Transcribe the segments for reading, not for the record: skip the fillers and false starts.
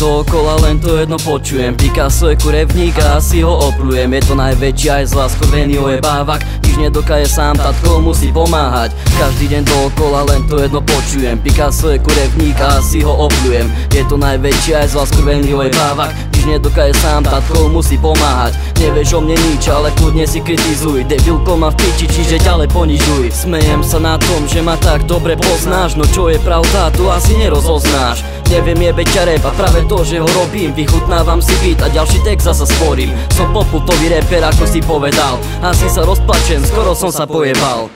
dookola, len to jedno počujem. Picasso je kurevník a asi ho oplujem. Je to najväčší aj zlá, skorvenio je bávak. Nič nedokáže sám, tatko musí pomáhať. Každý deň dookola, len to jedno počujem. Picasso je kurevník a asi ho oplujem. Je to najväčší aj zlá, skorvenio je bávak. Nič nedokáže sám, tatko musí pomáhať. Nevieš o mne nič, ale kľudne si kritizuj. Debilko ma v piči, čiže ďalej ponižuj. Smejem sa na tom, že ma tak dobre poznáš. No čo je pravda, tu asi nerozoznáš. Neviem jebeť ťa rap a práve to, že ho robím. Vychutnávam si beat a ďalší text zasa sporím. Som popultový rapper, ako si povedal. Asi sa rozplačem, skoro som sa pojebal.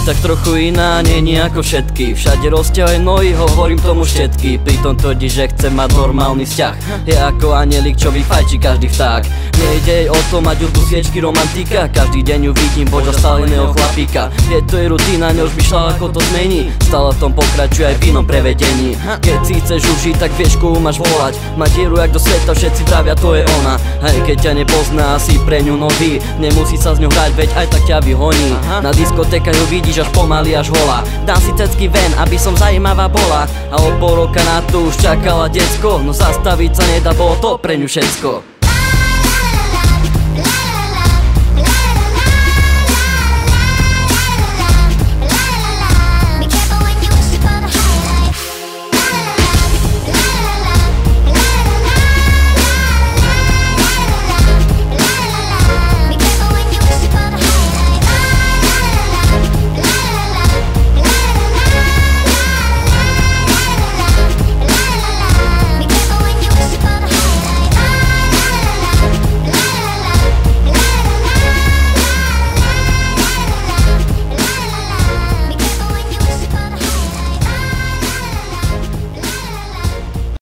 Tak trochu iná, není ako všetky. Všade rozťahujem nohy, hovorím tomu všetky. Pritom tvrdí, že chce mať normálny vzťah. Je ako anielik, čo vyfajčí každý vták. Nejde o to mať hudbu, sviečky, romantika. Každý deň ju vidím, boža stáleného chlapíka. Je to je rutina, neožmýšľa ako to zmení. Stále v tom pokračuje aj v inom prevedení. Keď si chceš užiť, tak vieš, koho máš volať. Má dieru jak do sveta, všetci pravia, to je ona. Aj keď ťa nepozná, si pre ňu nový. Nemusí sa s ňou hrať, veď aj tak ťa vyhoní. Na diskotékach ju vidíš až pomaly až hola. Dám si cecky ven, aby som zajímavá bola. A od pol roka na to už čakala decko. No zastaviť sa nedá, bolo to pre ňu všetko.